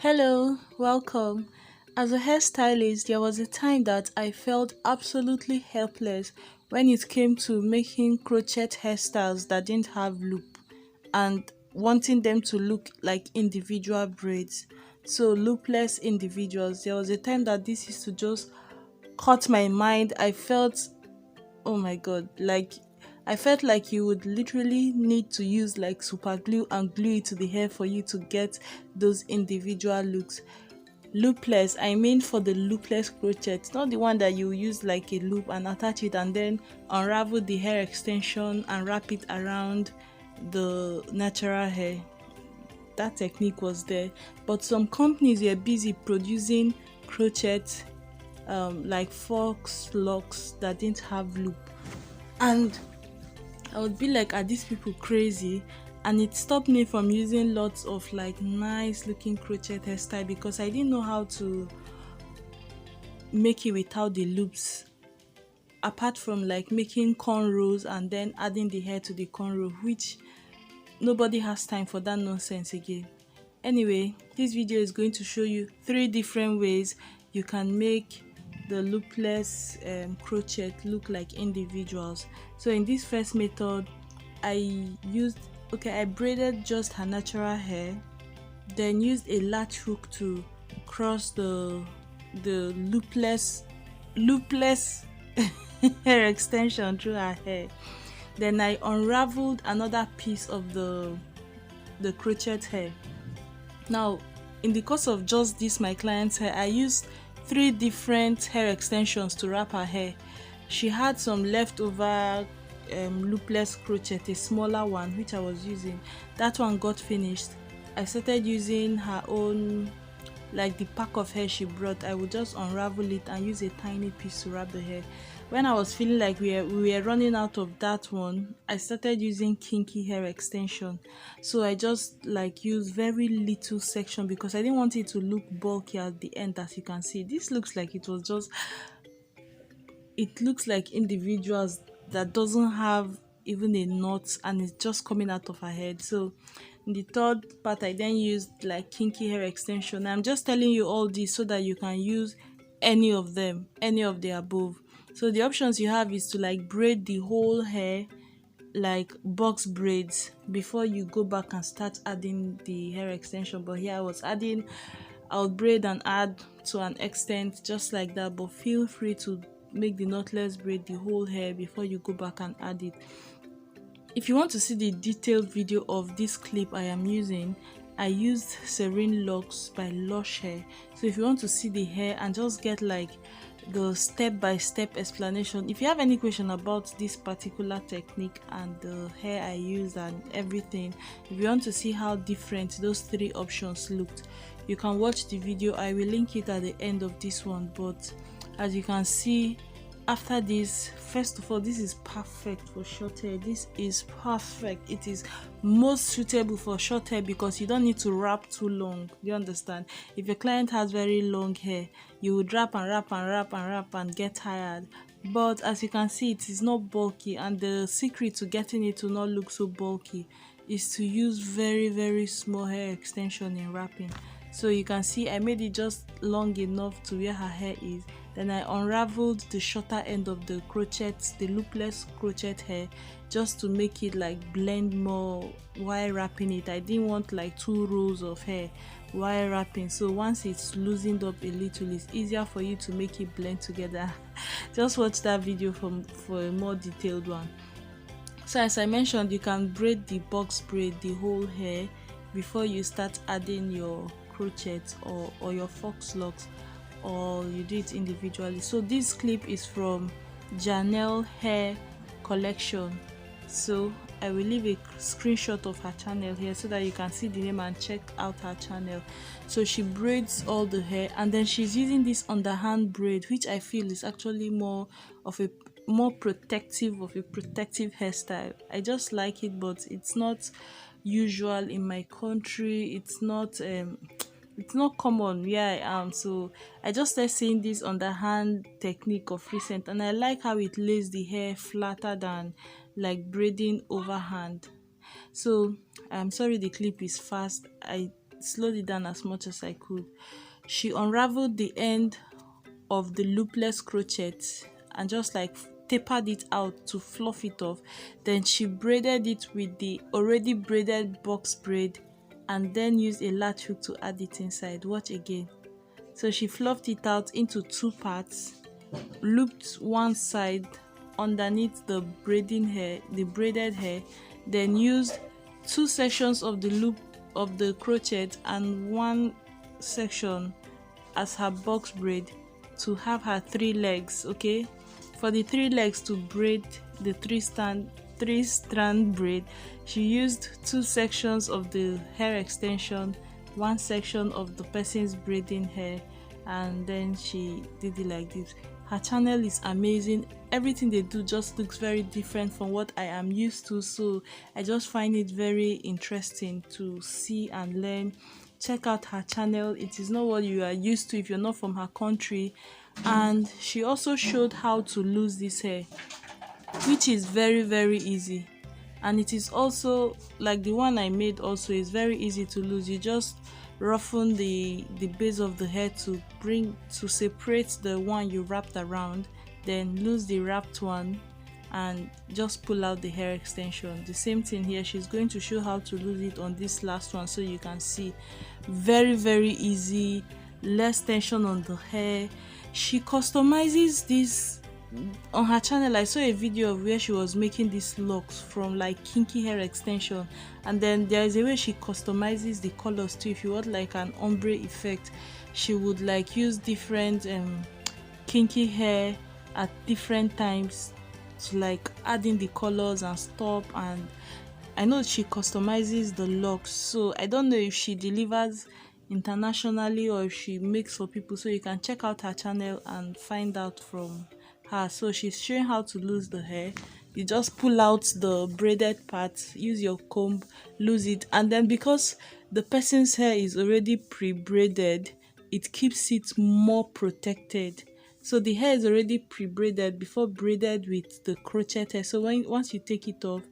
Hello, welcome. As a hairstylist, there was a time that I felt absolutely helpless when it came to making crochet hairstyles that didn't have loop and wanting them to look like individual braids. So, loopless individuals. There was a time that this used to just cut my mind. I felt, oh my god, I felt like you would literally need to use like super glue and glue it to the hair for you to get those individual looks. Loopless, I mean for the loopless crochet, not the one that you use like a loop and attach it and then unravel the hair extension and wrap it around the natural hair. That technique was there, but some companies were busy producing crochet like faux locks that didn't have loop, and I would be like, are these people crazy? And it stopped me from using lots of like nice looking crochet hairstyle because I didn't know how to make it without the loops. Apart from like making cornrows and then adding the hair to the cornrow, which nobody has time for that nonsense again. Anyway, this video is going to show you 3 different ways you can make the loopless crochet look like individuals. So in this first method, I braided just her natural hair, then used a latch hook to cross the loopless hair extension through her hair. Then I unraveled another piece of the crochet hair. Now, in the course of just this my client's hair, I used 3 different hair extensions to wrap her hair. She had some leftover loopless crochet, a smaller one which I was using. That one got finished. I started using her own, like the pack of hair she brought. I would just unravel it and use a tiny piece to wrap the hair. When I was feeling like we were running out of that one, I started using kinky hair extension. So I just like used very little section because I didn't want it to look bulky at the end. As you can see, this looks like it looks like individuals that doesn't have even a knot and it's just coming out of her head. So in the third part, I then used like kinky hair extension. I'm just telling you all this so that you can use any of them, any of the above. So the options you have is to like braid the whole hair like box braids before you go back and start adding the hair extension. But here I would braid and add to an extent just like that, but feel free to make the knotless braid the whole hair before you go back and add it. If you want to see the detailed video of this clip I am using, I used Serene Locks by Lush Hair. So if you want to see the hair and just get like the step-by-step explanation, if you have any question about this particular technique and the hair I use and everything, if you want to see how different those 3 options looked, you can watch the video. I will link it at the end of this one. But as you can see, after this, first of all, this is perfect for short hair. This is perfect. It is most suitable for short hair because you don't need to wrap too long. You understand? If your client has very long hair, you would wrap and wrap and wrap and wrap and get tired. But as you can see, it is not bulky, and the secret to getting it to not look so bulky is to use very small hair extension in wrapping. So you can see I made it just long enough to where her hair is. Then I unraveled the shorter end of the crochet, the loopless crochet hair, just to make it like blend more while wrapping it. I didn't want like 2 rows of hair while wrapping. So once it's loosened up a little, it's easier for you to make it blend together. Just watch that video for a more detailed one. So as I mentioned, you can braid the box braid the whole hair before you start adding your crochet or your fox locks, or you do it individually. So this clip is from Janelle Hair Collection. So I will leave a screenshot of her channel here so that you can see the name and check out her channel. So she braids all the hair and then she's using this underhand braid, which I feel is actually more protective hairstyle. I just like it, but it's not usual in my country. It's not common where I am. So I just started seeing this underhand technique of recent, and I like how it lays the hair flatter than like braiding overhand. So I'm sorry the clip is fast. slowed it down as much as I could. She unraveled the end of the loopless crochet and just like tapered it out to fluff it off. Then she braided it with the already braided box braid and then used a latch hook to add it inside. Watch again. So she fluffed it out into 2 parts, looped one side underneath the braiding hair, the braided hair, then used 2 sections of the loop of the crochet and 1 section as her box braid to have her 3 legs. Okay, for the 3 legs to braid the 3 strand braid, she used 2 sections of the hair extension, 1 section of the person's braiding hair, and then she did it like this. Her channel is amazing. Everything they do just looks very different from what I am used to, so I just find it very interesting to see and learn. Check out her channel. It is not what you are used to if you're not from her country. And she also showed how to lose this hair, which is very easy. And it is also like the one I made also is very easy to lose. You just roughen the base of the hair to separate the one you wrapped around, then lose the wrapped one and just pull out the hair extension. The same thing here. She's going to show how to lose it on this last one so you can see. Very easy, less tension on the hair. She customizes this on her channel. I saw a video of where she was making these locks from like kinky hair extension, and then there is a way she customizes the colors too. If you want like an ombre effect, she would like use different kinky hair at different times to like add in the colors and stuff. And I know she customizes the locks, so I don't know if she delivers internationally or if she makes for people, so you can check out her channel and find out from her. So she's showing how to lose the hair. You just pull out the braided part, use your comb, lose it, and then because the person's hair is already pre-braided, it keeps it more protected. So the hair is already pre-braided before braided with the crochet hair. So once you take it off,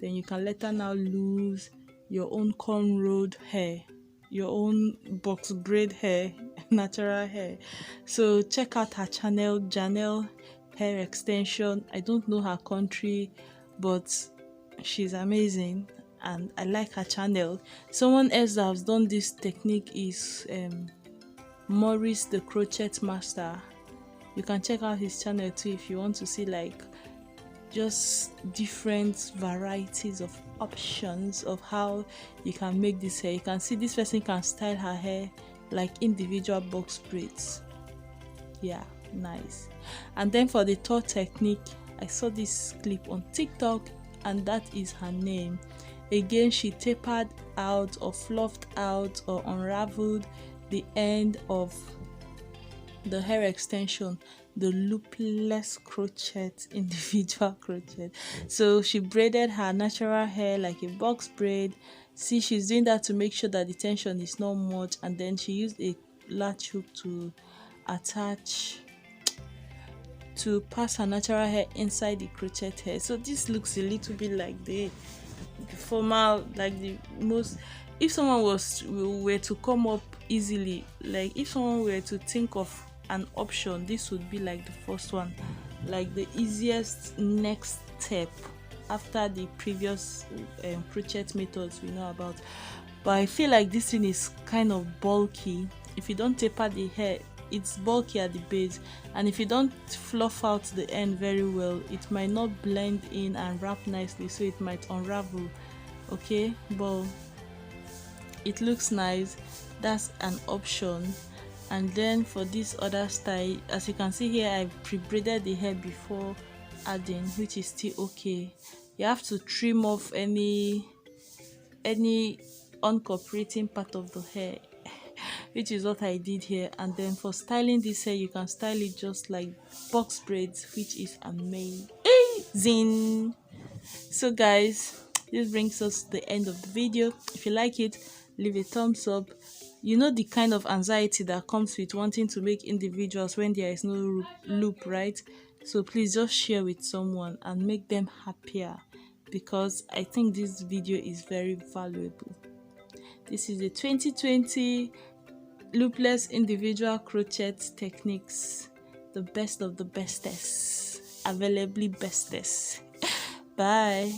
then you can later now lose your own cornrowed hair, your own box braid hair, natural hair. So check out her channel, Janelle Hair Extension. I don't know her country, but she's amazing and I like her channel. Someone else that has done this technique is Maurice the Crochet Master. You can check out his channel too if you want to see like just different varieties of options of how you can make this hair. You can see this person can style her hair like individual box braids. Yeah, nice. And then for the third technique, I saw this clip on TikTok and that is her name. Again, she tapered out or fluffed out or unraveled the end of the hair extension, the loopless crochet, individual crochet. So she braided her natural hair like a box braid. See, she's doing that to make sure that the tension is not much, and then she used a latch hook to attach, to pass her natural hair inside the crochet hair. So this looks a little bit like the formal, like the most, if someone were to come up easily, like if someone were to think of an option, this would be like the first one, like the easiest next step after the previous crochet methods we know about. But I feel like this thing is kind of bulky. If you don't taper the hair, it's bulky at the base, and if you don't fluff out the end very well, it might not blend in and wrap nicely, so it might unravel. Okay, but it looks nice. That's an option. And then for this other style, as you can see here, I pre-braided the hair before adding, which is still okay. You have to trim off any uncooperating part of the hair, which is what I did here. And then for styling this hair, you can style it just like box braids, which is amazing. So guys, this brings us to the end of the video. If you like it, leave a thumbs up. You know the kind of anxiety that comes with wanting to make individuals when there is no loop, right? So please just share with someone and make them happier, because I think this video is very valuable. This is the 2020 loopless individual crochet techniques, the best of the bestest, availably bestest. Bye.